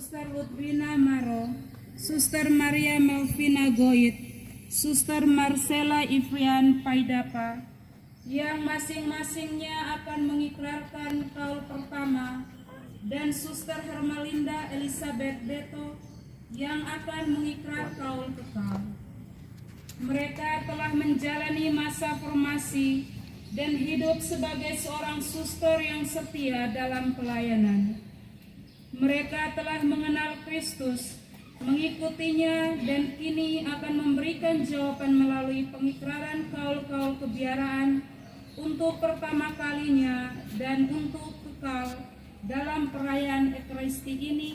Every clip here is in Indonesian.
Suster Lutbina Maro, Suster Maria Melvina Goit, Suster Marcella Ivrian Paidapa, yang masing-masingnya akan mengikrarkan kaul pertama, dan Suster Hermalinda Elizabeth Beto yang akan mengikrar kaul kekal. Mereka telah menjalani masa formasi dan hidup sebagai seorang suster yang setia dalam pelayanan. Mereka telah mengenal Kristus, mengikutinya, dan kini akan memberikan jawaban melalui pengikraran kaul-kaul kebiaraan untuk pertama kalinya dan untuk kekal dalam perayaan Ekaristi ini.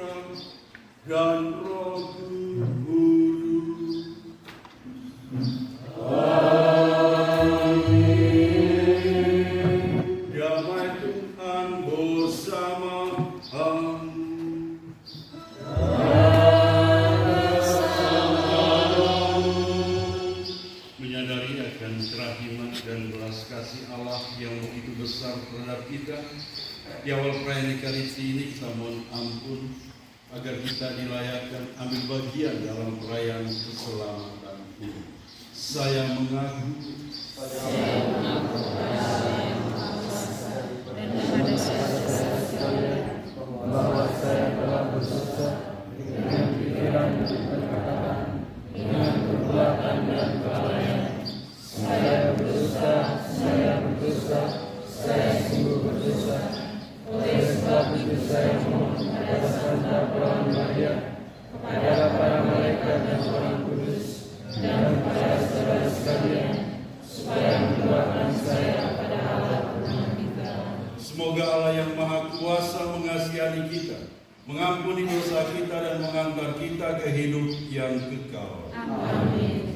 Putra, dan Roh Kudus. Amin. Damai Tuhan bersama-mu. Menyadari akan kerahiman dan belas kasih Allah yang begitu besar terhadap kita, di awal perayaan Ekaristi ini kita mohon ampun agar kita dilayakkan ambil bagian dalam perayaan keselamatan ini. Saya mengaku bahwa saya telah berdosa dengan pikiran dan perkataan, dengan perbuatan dan kelalaian. Saya berdosa, saya sungguh berdosa. Oleh sebab itu saya mohon kepada Santa Perawan Maria, kepada para malaikat dan orang kudus, dan kepada saudara sekalian, supaya mendoakan saya pada Allah Tuhan kita. semoga Allah yang Maha Kuasa mengasihani kita, mengampuni dosa kita dan mengantar kita ke hidup yang kekal. Amin.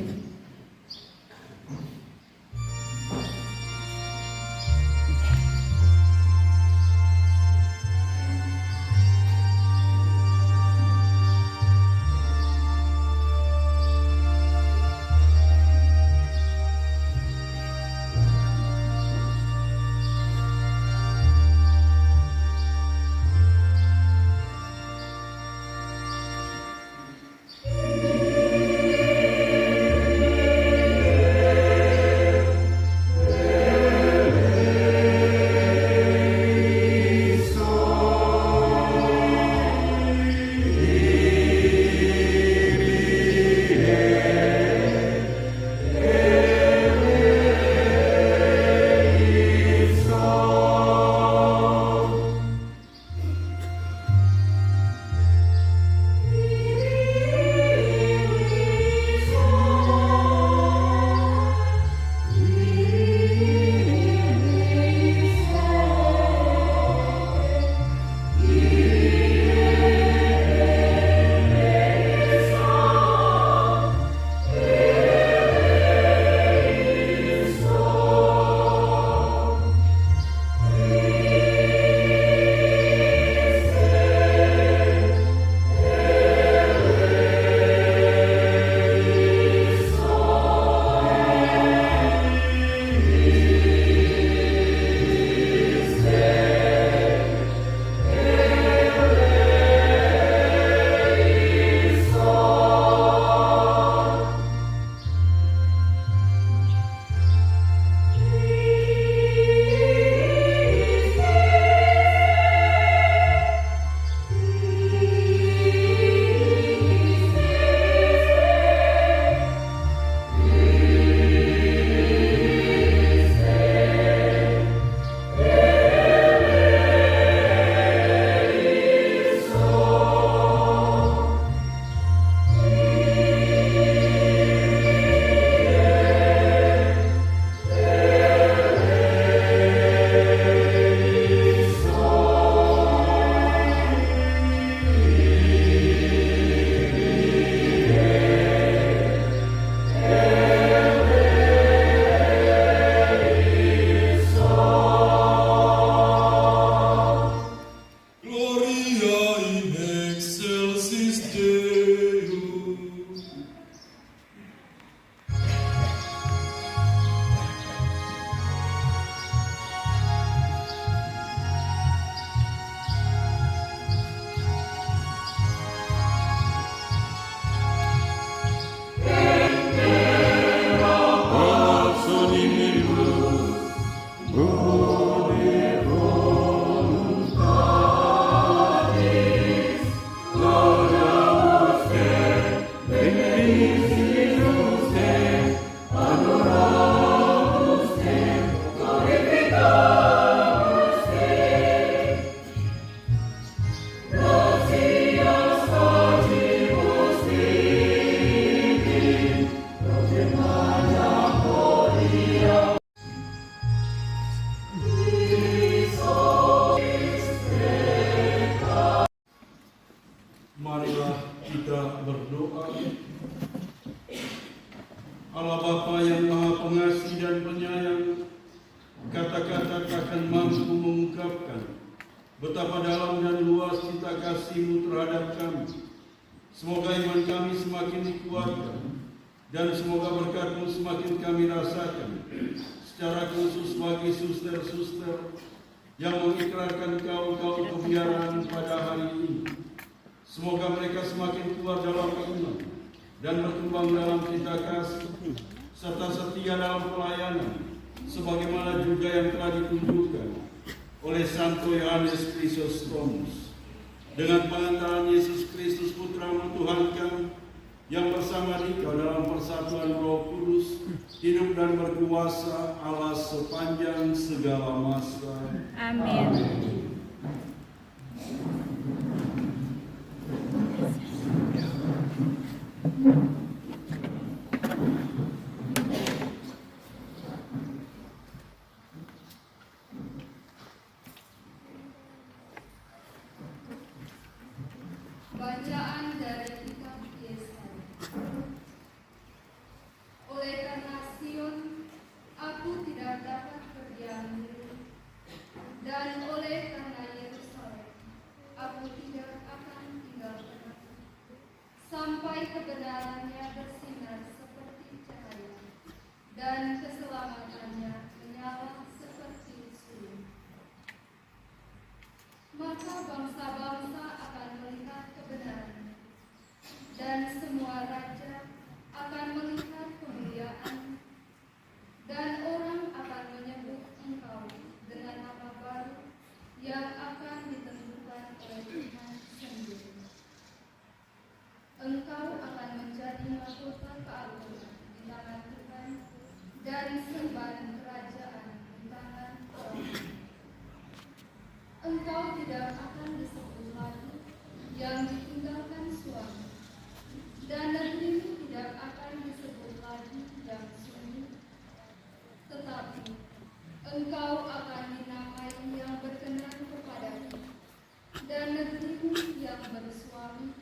Marilah kita berdoa. Allah Bapa yang Maha Pengasih dan Penyayang, kata-kata takkan mampu mengungkapkan betapa dalam dan luas cinta kasih-Mu terhadap kami. Semoga iman kami semakin dikuatkan, dan semoga berkat-Mu semakin kami rasakan, secara khusus bagi suster-suster yang mengikrarkan kaum-kaum kebiaraan pada hari ini. Semoga mereka semakin kuat dalam iman dan berkembang dalam cinta kasih, serta setia dalam pelayanan, sebagaimana juga yang telah ditunjukkan oleh Santo Yohanes Chrysostomus. Dengan pengantaran Yesus Kristus Putra-Mu Tuhan kami, yang bersama Dikau dalam persatuan Roh Kudus, hidup dan berkuasa Allah sepanjang segala masa. Amin. Bacaan dari kitab Yesaya. Oleh karena Sion, aku tidak dapat berdiam diri, dan oleh karena Yerusalem, aku tidak akan tinggal tenang, sampai kebenarannya bersinar seperti cahaya, dan keselamatannya menyala seperti sulur. Maka bangsa-bangsa akan melihat kebenaran, dan semua raja akan melihat kemuliaan, dan orang akan menyebut Engkau dengan nama baru yang akan ditentukan oleh Tuhan sendiri. Engkau akan menjadi mahkota keagungan di tangan Tuhan, dan sembahan kerajaan di tangan orang. Engkau tidak akan disebut lagi yang ditinggalkan suami, dan negerimu tidak akan disebut lagi yang sunyi, tetapi engkau akan dinamai yang berkenan kepadamu, dan negerimu yang bersuami,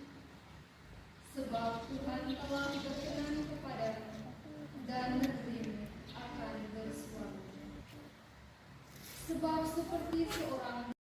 sebab Tuhan telah berkenan kepadamu, dan negerimu akan bersuami. Sebab seperti seorang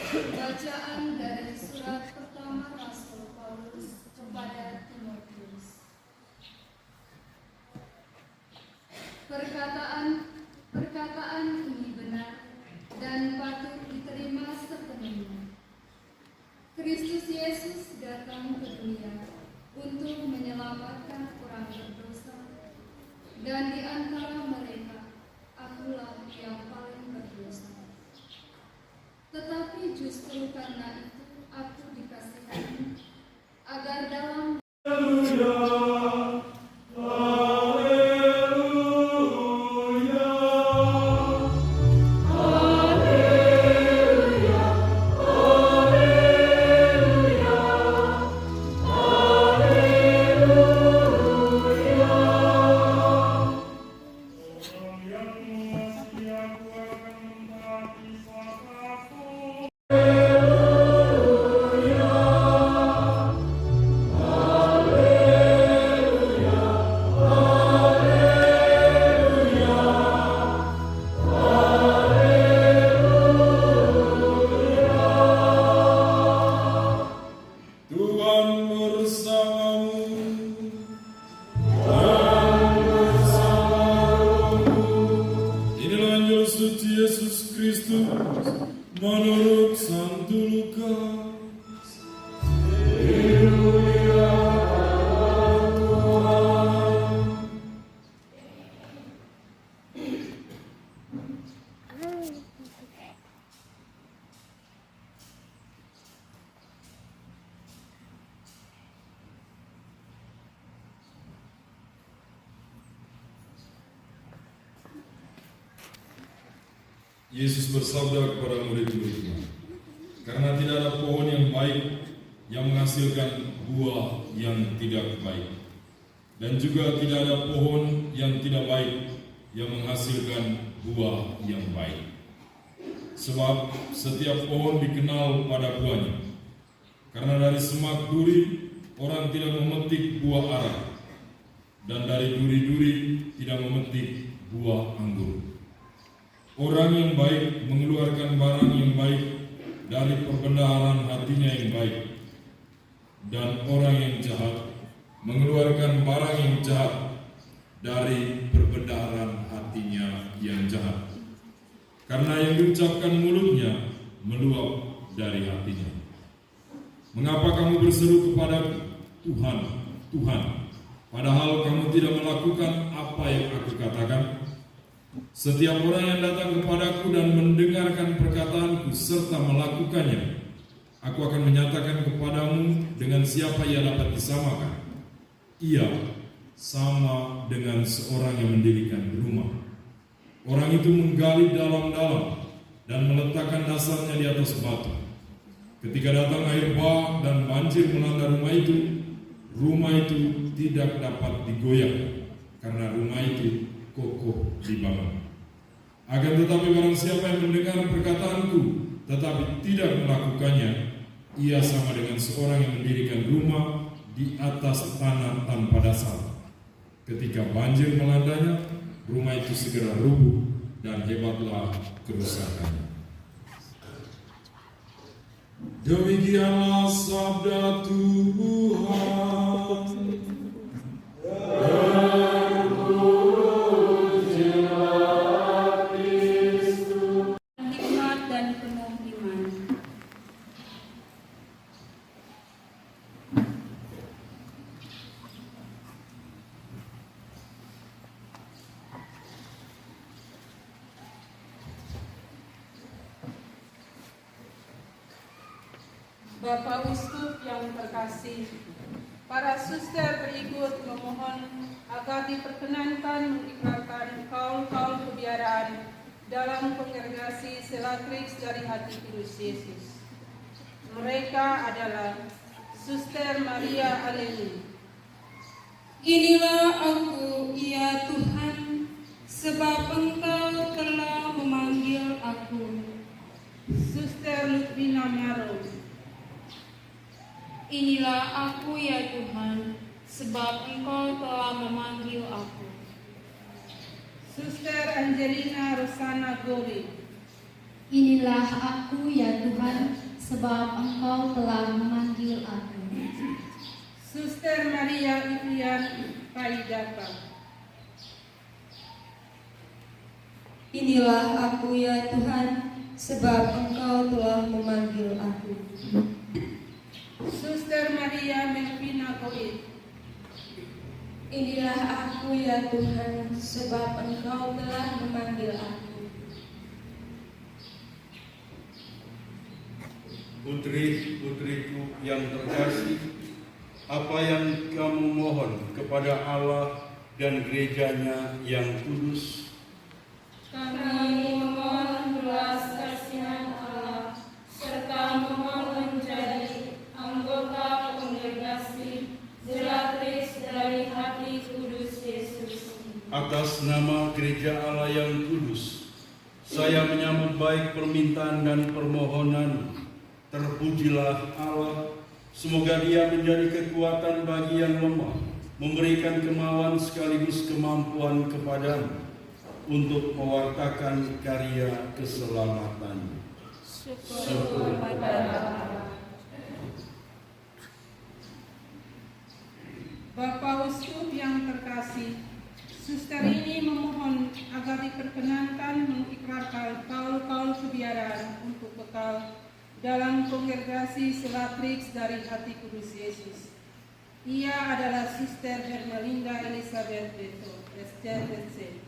Bacaan dari surat pertama Rasul Paulus kepada Timotius. Perkataan ini benar dan patut diterima sepenuhnya. Kristus Yesus datang ke dunia untuk menyelamatkan orang berdosa, dan di antara mereka akulah yang paling berdosa. Tetapi justru karena itu aku dikasihi, agar dalam Yesus bersabda kepada murid-muridnya, "Karena tidak ada pohon yang baik yang menghasilkan buah yang tidak baik, dan juga tidak ada pohon yang tidak baik yang menghasilkan buah yang baik. Sebab setiap pohon dikenal pada buahnya. Karena dari semak duri orang tidak memetik buah ara, dan dari duri-duri tidak memetik buah anggur. Orang yang baik mengeluarkan barang yang baik dari perbendaharaan hatinya yang baik, dan orang yang jahat mengeluarkan barang yang jahat dari perbendaharaan hatinya yang jahat. Karena yang diucapkan mulutnya meluap dari hatinya. Mengapa kamu berseru kepadaku, Tuhan, Tuhan, padahal kamu tidak melakukan apa yang aku katakan? Setiap orang yang datang kepadaku dan mendengarkan perkataanku serta melakukannya, aku akan menyatakan kepadamu dengan siapa ia dapat disamakan. Ia sama dengan seorang yang mendirikan rumah. Orang itu menggali dalam-dalam dan meletakkan dasarnya di atas batu. Ketika datang air bah dan banjir melanda rumah itu tidak dapat digoyah karena rumah itu kokoh dibangun. Akan tetapi barang siapa yang mendengar perkataanku tetapi tidak melakukannya, ia sama dengan seorang yang mendirikan rumah di atas tanah tanpa dasar. Ketika banjir melandanya, rumah itu segera rubuh dan hebatlah kerusakannya." Demikianlah sabda Tuhan. Hikmat dan penuh iman. Bapak Uskup yang terkasih, para suster berikut memohon agar diperkenankan mengikrarkan kaul-kaul kebiaraan dalam kongregasi Selatrix dari Hati Kudus Yesus. Mereka adalah Suster Maria Aleni. Inilah aku, ya Tuhan, sebab Engkau telah memanggil aku. Suster Lutfina Maro. Inilah aku, ya Tuhan, sebab Engkau telah memanggil aku. Suster Angelina Rosana Gori. Inilah aku, ya Tuhan, sebab Engkau telah memanggil aku. Suster Maria Ivian Paidapa. Inilah aku, ya Tuhan, sebab Engkau telah memanggil aku. Suster Maria Melvina Goit. Inilah aku, ya Tuhan, sebab Engkau telah memanggil aku. Putri-putriku yang terkasih, apa yang kamu mohon kepada Allah dan gerejanya yang kudus, Kami memohon belas kasihan Allah, serta memohon menjadi anggota kongregasi Selatrix dari Hati Kudus Yesus. atas nama gereja Allah yang kudus, saya menyambut baik permintaan dan permohonan. Terpujilah Allah, semoga Dia menjadi kekuatan bagi yang lemah, memberikan kemauan sekaligus kemampuan kepadamu untuk mewartakan karya keselamatan. Syukur kepada Allah. Bapak Uskup yang terkasih, suster ini memohon agar diperkenankan mengikrarkan kaul-kaul kebiaraan untuk bekal dalam kongregasi Selatrix dari Hati Kudus Yesus. Ia adalah Suster Hermelinda Elizabeth Beto, SCTC.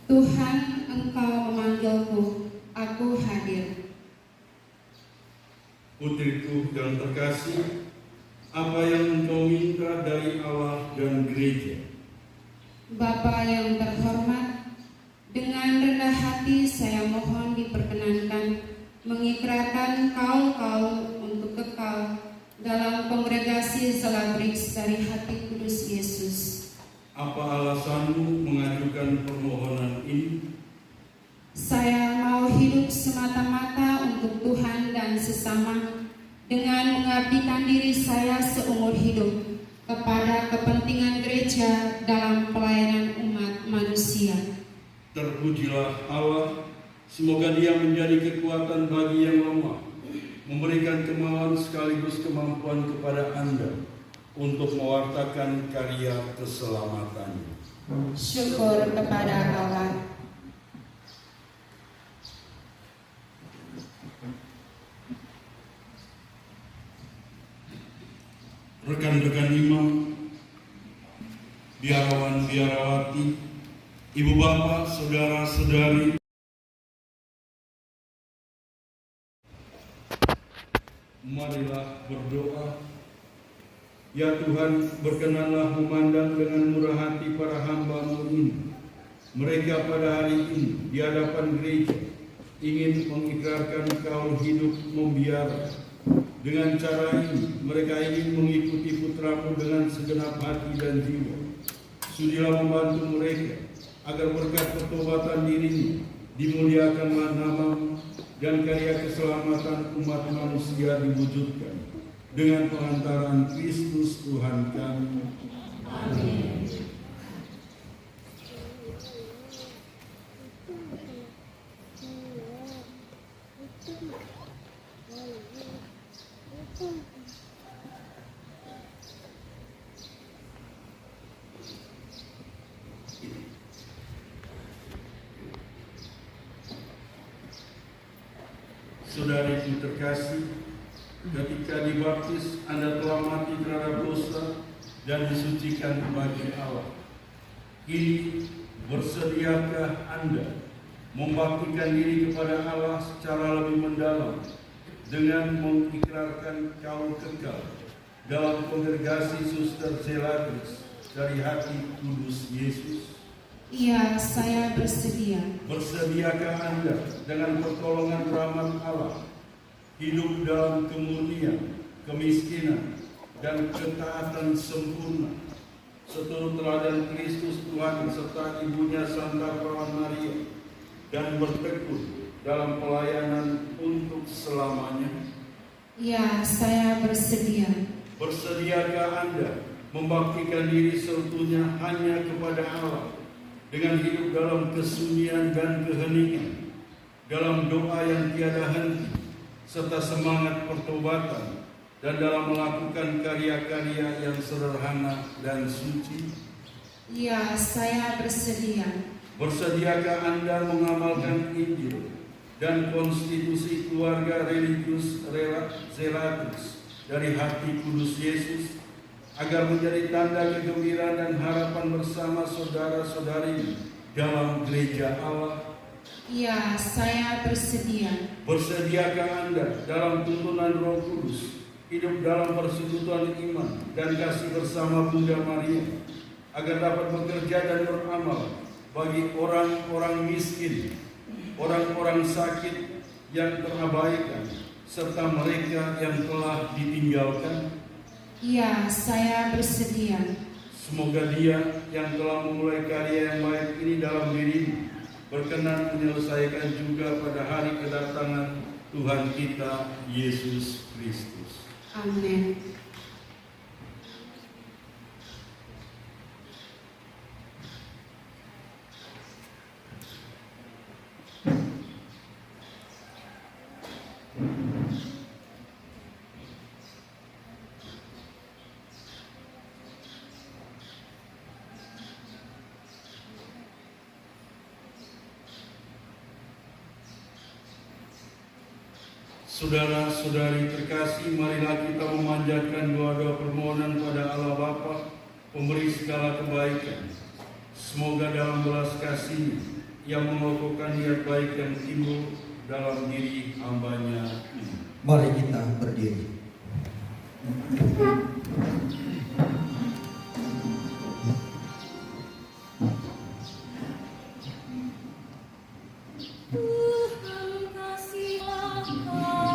Tuhan, Engkau memanggilku, aku hadir. Putriku yang terkasih, apa yang engkau minta dari Allah dan gereja? Bapa yang terhormat, dengan rendah hati saya mengikrarkan kaul-kaul untuk kekal dalam kongregasi Celabrix dari hati kudus Yesus. Apa alasanmu mengajukan permohonan ini? Saya mau hidup semata-mata untuk Tuhan dan sesama dengan mengabdikan diri saya seumur hidup kepada kepentingan gereja dalam pelayanan umat manusia. Terpujilah Allah, semoga Dia menjadi kekuatan bagi yang lemah, memberikan kemauan sekaligus kemampuan kepada Anda untuk mewartakan karya keselamatannya. Syukur kepada Allah. Rekan-rekan imam, biarawan-biarawati, ibu bapak, saudara-saudari, marilah berdoa. Ya Tuhan, berkenanlah memandang dengan murah hati para hamba-Mu ini. Mereka pada hari ini di hadapan gereja ingin mengikrarkan kaul hidup membiara. Dengan cara ini, mereka ingin mengikuti putra-Mu dengan segenap hati dan jiwa. Sudilah membantu mereka agar berkat pertobatan dirinya dimuliakanlah nama-Mu dan karya keselamatan umat manusia diwujudkan dengan pengantaran Kristus Tuhan kami. Amin. Saudariku terkasih, ketika dibaptis Anda telah mati terhadap dosa dan disucikan bagi Allah. Kini bersediakah Anda membaktikan diri kepada Allah secara lebih mendalam dengan mengikrarkan kaul kekal dalam kongregasi Suster Celabrix dari hati kudus Yesus? Iya, saya bersedia. Bersediakah Anda dengan pertolongan rahmat Allah hidup dalam kemurnian, kemiskinan, dan ketaatan sempurna seturut teladan Kristus Tuhan serta ibunya Santa Perawan Maria, dan bertekun dalam pelayanan untuk selamanya? Ya, saya bersedia. Bersediakah Anda membaktikan diri seutuhnya hanya kepada Allah dengan hidup dalam kesunyian dan keheningan, dalam doa yang tiada henti, serta semangat pertobatan, dan dalam melakukan karya-karya yang sederhana dan suci? Ya, saya bersedia. Bersediakah Anda mengamalkan Injil dan konstitusi keluarga religius Celabrix dari hati kudus Yesus agar menjadi tanda kegembiraan dan harapan bersama saudara-saudari dalam gereja Allah? Ya, saya bersedia. Bersediakah Anda dalam tuntunan Roh Kudus hidup dalam persekutuan iman dan kasih bersama Bunda Maria agar dapat bekerja dan beramal bagi orang-orang miskin, orang-orang sakit yang terabaikan, serta mereka yang telah ditinggalkan? Ya, saya bersedia. Semoga Dia yang telah memulai karya yang baik ini dalam dirimu berkenan menyelesaikan juga pada hari kedatangan Tuhan kita Yesus Kristus. Amin. Saudara-saudari terkasih, marilah kita memanjatkan doa-doa permohonan pada Allah Bapa, pemberi segala kebaikan. Semoga dalam belas kasih yang mengokohkan niat baik yang timbul dalam diri hamba-Nya ini. Mari kita berdiri. Tuhan kasihilah kami.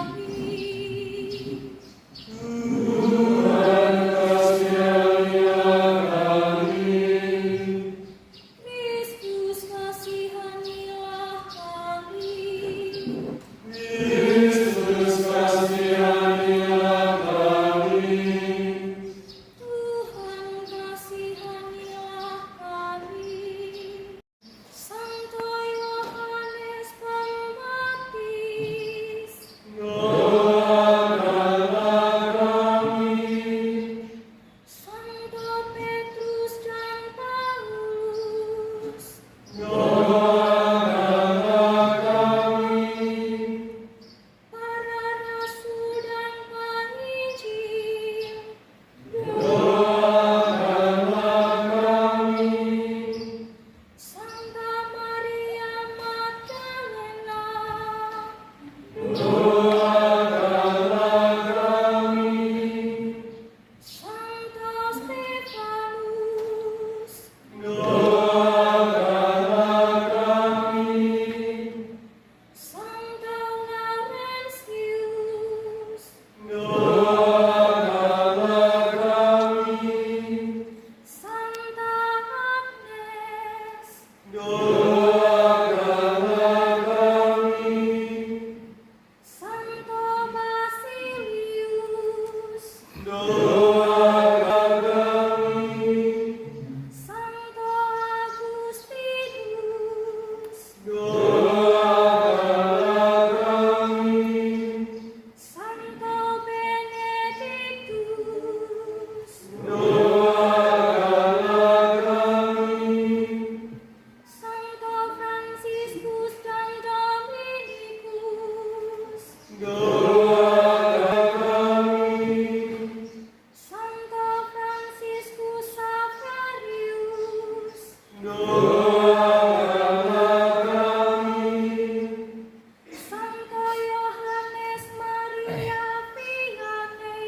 Santo Yohanes Maria Vianney,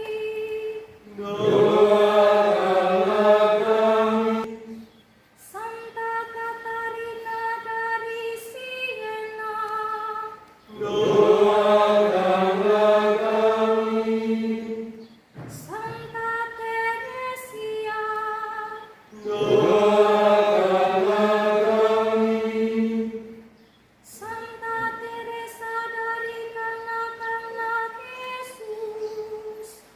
Santa Katarina dari Siena, Santa Teresia, Santa Teresa dari kanak-kanak Yesus,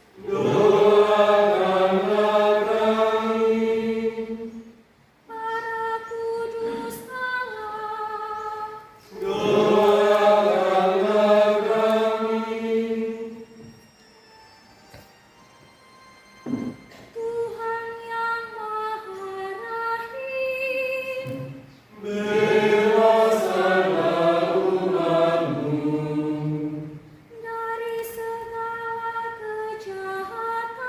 para kudus Allah, Tuhan yang Maha Rahim, dari segala kejahatan,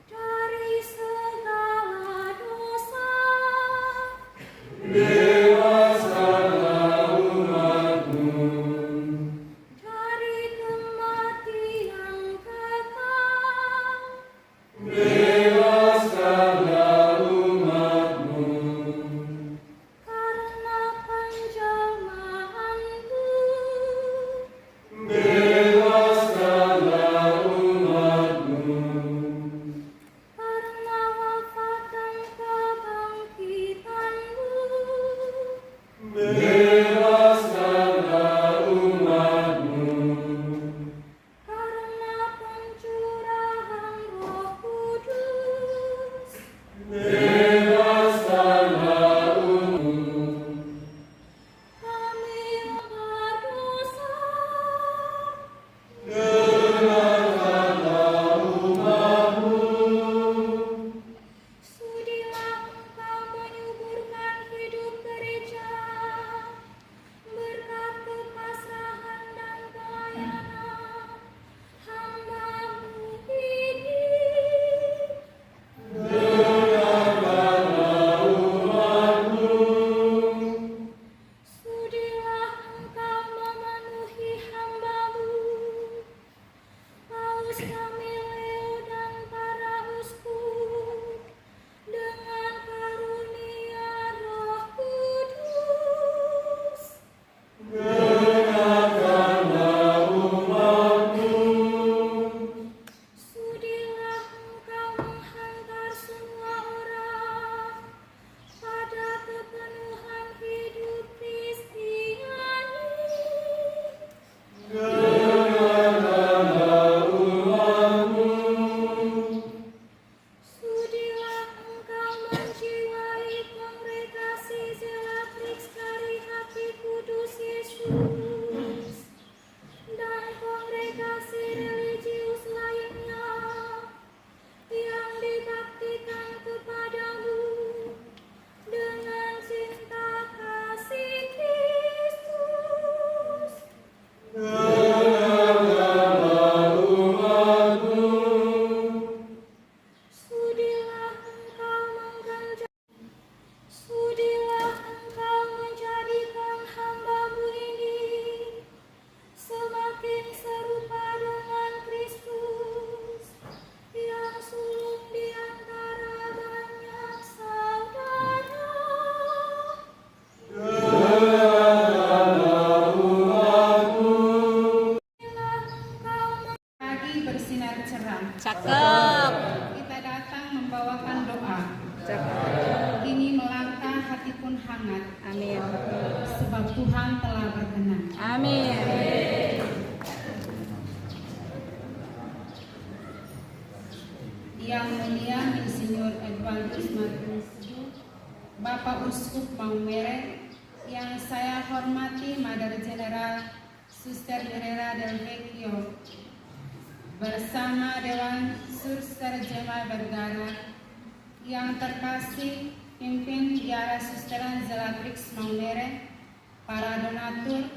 dari segala dosa, dari kematian kekal, karena penjelmaanku, karena wafat dan kebangkitanmu, karena pencurahan Roh Kudus, kami berdosa. Sudilah Engkau menyuburkan hidup gereja berkat kepasrahan dan pelayanan hamba-Mu ini. Sudilah Engkau memenuhi hamba-Mu, Paus kami Leo dan para uskup, dengan karunia Roh Kudus. Sudilah Engkau menghantar semua orang pada kepenuhan hidup Kristiani. Sudilah Engkau menjiwai kongregasi Zelatrix dari Hati Kudus Yesus dan kongregasi religius lainnya yang dibaktikan kepadamu dengan cinta kasih Kristus. Sudilah Engkau menjadikan hamba-Mu ini semakin serupa dengan Kristus yang sulung di antara banyak saudara. Pagi bersinar cerah. Cakep. Kita datang membawakan doa. Kini melangkah hati pun hangat. Amin. Sebab Tuhan telah berkenan. Amin. Yang mulia Insinyur Edwardus Martinus, Bapak Uskup Maumere, yang saya hormati Mother General Suster Herrera del Vecchio, bersama Dewan Suster Jemaat Bergara, yang terkasih pimpin Biara Susteran Zelatrix Maumere, para donatur,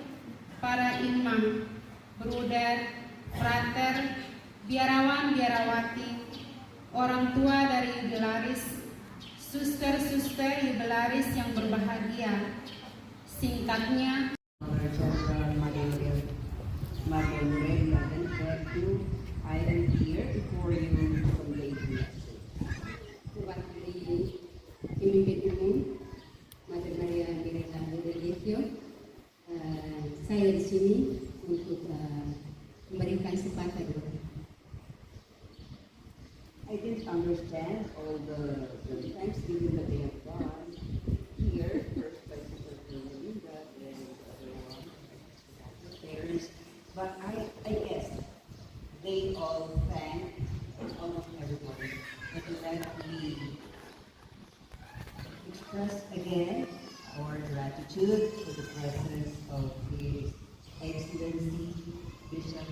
para imam, bruder, frater, biarawan-biarawati, orang tua dari Yubelaris, suster-suster Yubelaris yang berbahagia. Singkatnya, I am here before you to convey the message. Mewakili pemimpin umum Mother Maria Mirella Religio, saya di sini untuk memberikan sepatah doa. I didn't understand all the thanksgiving that they have done here, first by Sister Linda, then everyone, the parents, but I guess they all thank almost everyone. But let me express again our gratitude for the presence of His Excellency Bishop